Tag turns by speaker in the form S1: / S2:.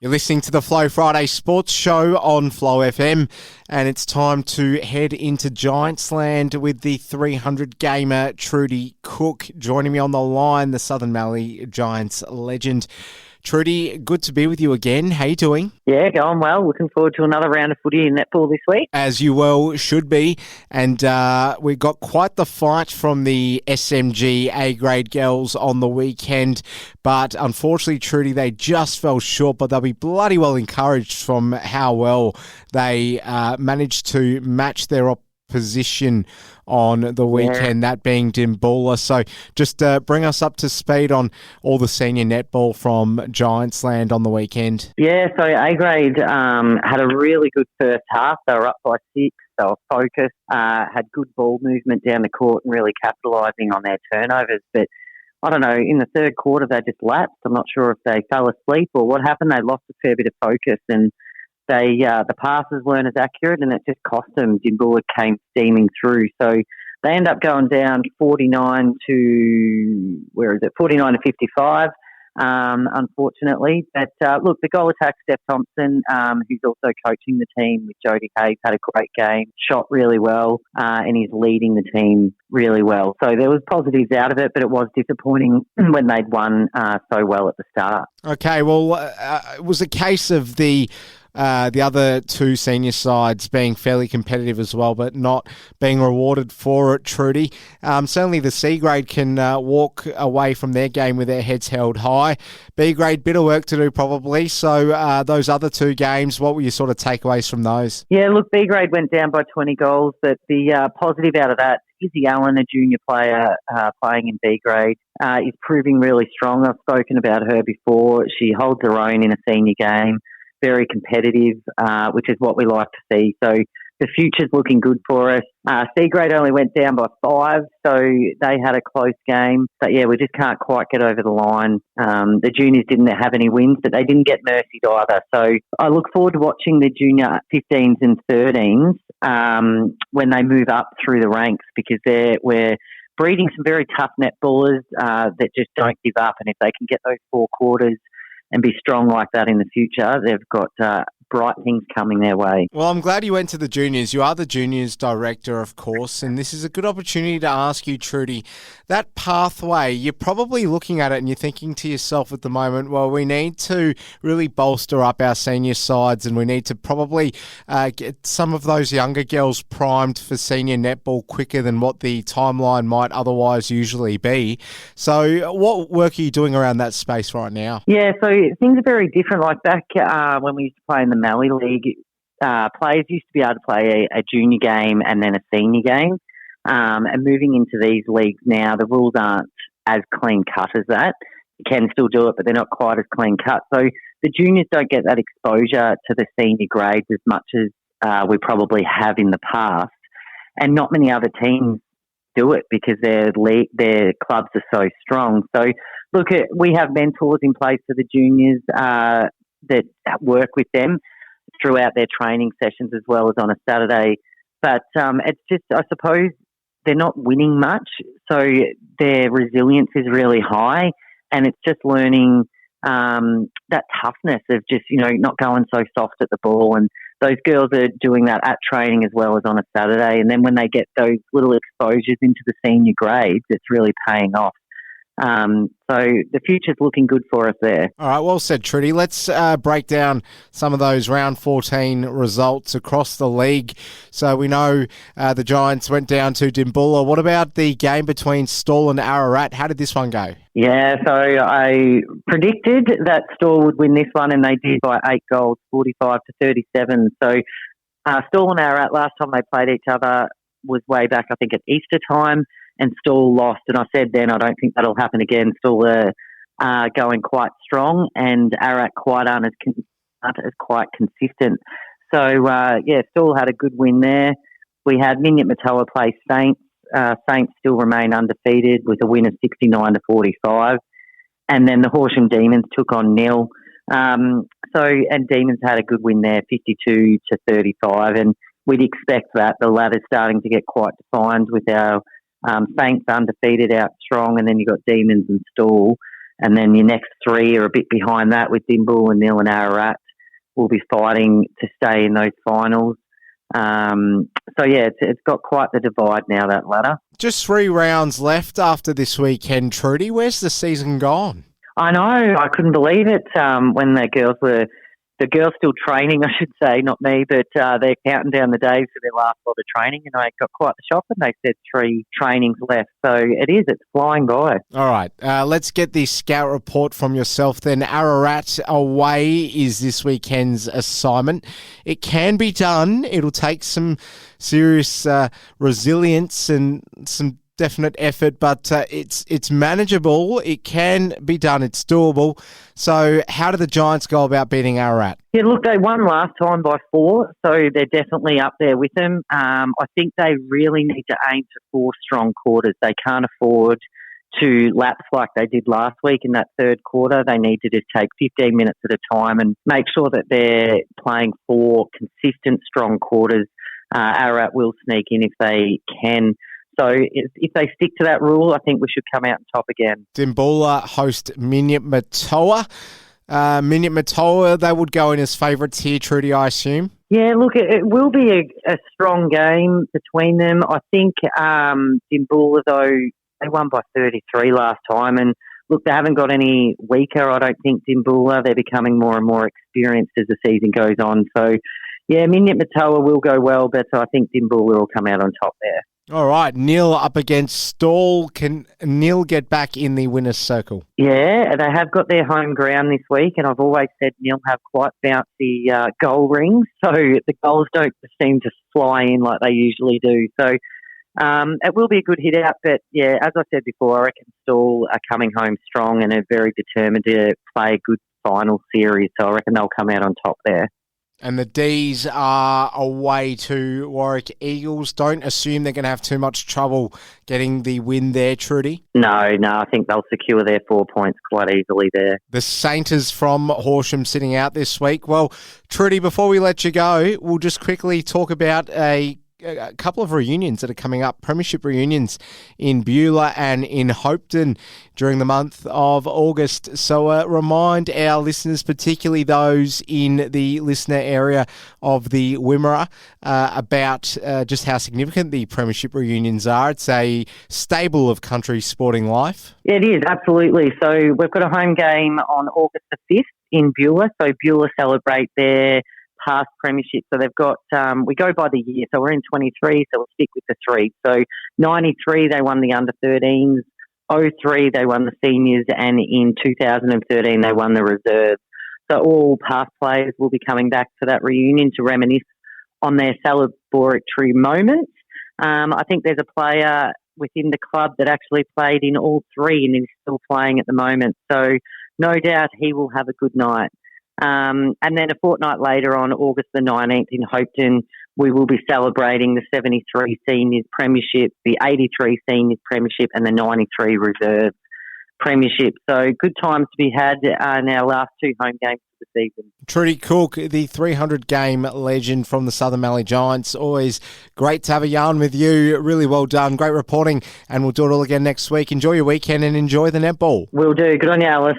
S1: You're listening to the Flow Friday Sports Show on Flow FM, and it's time to head into Giants land with the 300 gamer Trudi Cook joining me on the line, the Southern Mallee Giants legend. Trudi, good to be with you again. How you doing?
S2: Yeah, going well. Looking forward to another round of footy in netball this week.
S1: As you well should be. And we got quite the fight from the SMG A-grade girls on the weekend. But unfortunately, Trudi, they just fell short. But they'll be bloody well encouraged from how well they managed to match their opposition on the weekend, that being Dimboola. So just bring us up to speed on all the senior netball from Giants land on the weekend.
S2: Yeah, so A-grade had a really good first half. They were up by 6. They were focused, had good ball movement down the court and really capitalising on their turnovers. But I don't know, in the third quarter they just lapsed. I'm not sure if they fell asleep or what happened. They lost a fair bit of focus and the passes weren't as accurate, and it just cost them. Dimboola came steaming through, so they end up going down 49 to 55. Unfortunately, but look, the goal attack, Steph Thompson, who's also coaching the team with Jodie Hayes, had a great game, shot really well, and he's leading the team really well. So there was positives out of it, but it was disappointing when they'd won so well at the start.
S1: Okay, well, it was a case of the other two senior sides being fairly competitive as well, but not being rewarded for it, Trudi. Certainly the C grade can walk away from their game with their heads held high. B grade, bit of work to do probably. So those other two games, what were your sort of takeaways from those?
S2: Yeah, look, B grade went down by 20 goals, but the positive out of that, Izzy Allen, a junior player playing in B grade, is proving really strong. I've spoken about her before. She holds her own in a senior game. Very competitive, which is what we like to see. So the future's looking good for us. C grade only went down by 5, so they had a close game. But yeah, we just can't quite get over the line. The juniors didn't have any wins, but they didn't get mercied either. So I look forward to watching the junior 15s and 13s when they move up through the ranks, because we're breeding some very tough netballers that just don't give up. And if they can get those 4 quarters and be strong like that in the future, they've got bright things coming their way.
S1: Well, I'm glad you went to the juniors. You are the juniors director, of course, and this is a good opportunity to ask you, Trudi, that pathway, you're probably looking at it and you're thinking to yourself at the moment, well, we need to really bolster up our senior sides and we need to probably get some of those younger girls primed for senior netball quicker than what the timeline might otherwise usually be. So what work are you doing around that space right now?
S2: Yeah, so things are very different. Like back when we used to play in the Mallee League, players used to be able to play a junior game and then a senior game. And moving into these leagues now, the rules aren't as clean cut as that. You can still do it, but they're not quite as clean cut. So the juniors don't get that exposure to the senior grades as much as we probably have in the past. And not many other teams do it because their clubs are so strong. So look, we have mentors in place for the juniors that work with them throughout their training sessions as well as on a Saturday. But it's just, I suppose, they're not winning much, so their resilience is really high, and it's just learning that toughness of just, not going so soft at the ball. And those girls are doing that at training as well as on a Saturday. And then when they get those little exposures into the senior grades, it's really paying off. So the future's looking good for us there.
S1: All right, well said, Trudi. Let's break down some of those round 14 results across the league. So we know the Giants went down to Dimboola. What about the game between Stawell and Ararat? How did this one go?
S2: Yeah, so I predicted that Stawell would win this one, and they did by 8 goals, 45 to 37. So Stawell and Ararat, last time they played each other was way back, I think, at Easter time. And Stawell lost, and I said then I don't think that'll happen again. Stawell are going quite strong, and Ararat aren't as quite consistent. So, Stawell had a good win there. We had Minyat Matoa play Saints. Saints still remain undefeated with a win of 69 to 45. And then the Horsham Demons took on Nil. And Demons had a good win there, 52 to 35. And we'd expect that. The ladder's starting to get quite defined with our Saints undefeated out strong, and then you've got Demons and Stawell. And then your next three are a bit behind that with Dimbull and Nil and Ararat will be fighting to stay in those finals. It's got quite the divide now, that ladder.
S1: Just 3 rounds left after this weekend, Trudy. Where's the season gone?
S2: I know. I couldn't believe it when the girls still training, I should say, not me, but they're counting down the days for their last lot of training, and I got quite the shock when they said 3 trainings left. So it's flying by.
S1: All right, let's get the scout report from yourself then. Ararat away is this weekend's assignment. It can be done. It'll take some serious resilience and some definite effort, but it's manageable. It can be done. It's doable. So how do the Giants go about beating Ararat?
S2: Yeah, look, they won last time by 4, so they're definitely up there with them. I think they really need to aim for 4 strong quarters. They can't afford to lapse like they did last week in that third quarter. They need to just take 15 minutes at a time and make sure that they're playing 4 consistent strong quarters. Ararat will sneak in if they can. So if they stick to that rule, I think we should come out on top again.
S1: Dimboola host Minyip Matoa. Minyip Matoa, they would go in as favourites here, Trudy, I assume?
S2: Yeah, look, it will be a strong game between them. I think Dimboola, though, they won by 33 last time. And look, they haven't got any weaker, I don't think, Dimboola. They're becoming more and more experienced as the season goes on. So, yeah, Minyip Matoa will go well, but I think Dimboola will come out on top there.
S1: All right, Neil up against Stall. Can Neil get back in the winner's circle?
S2: Yeah, they have got their home ground this week, and I've always said Neil have quite bouncy goal rings, so the goals don't seem to fly in like they usually do. So it will be a good hit out, but yeah, as I said before, I reckon Stall are coming home strong and are very determined to play a good final series, so I reckon they'll come out on top there.
S1: And the D's are away to Warwick Eagles. Don't assume they're going to have too much trouble getting the win there, Trudy.
S2: No, I think they'll secure their 4 points quite easily there.
S1: The Sainters from Horsham sitting out this week. Well, Trudy, before we let you go, we'll just quickly talk about a couple of reunions that are coming up, premiership reunions in Beulah and in Hopeton during the month of August. So remind our listeners, particularly those in the listener area of the Wimmera, about just how significant the premiership reunions are. It's a staple of country sporting life.
S2: It is, absolutely. So we've got a home game on August the 5th in Beulah. So Beulah celebrate their past premiership. So they've got, we go by the year. So we're in 23, so we'll stick with the 3. So 93, they won the under-13s. 03, they won the seniors. And in 2013, they won the reserves. So all past players will be coming back for that reunion to reminisce on their celebratory moments. I think there's a player within the club that actually played in all 3 and is still playing at the moment. So no doubt he will have a good night. And then a fortnight later on August the 19th in Hopeton, we will be celebrating the 73 Seniors Premiership, the 83 Seniors Premiership and the 93 Reserve Premiership. So good times to be had in our last 2 home games of the season.
S1: Trudi Cook, the 300-game legend from the Southern Mallee Giants. Always great to have a yarn with you. Really well done. Great reporting, and we'll do it all again next week. Enjoy your weekend and enjoy the netball.
S2: Will do. Good on you, Alice.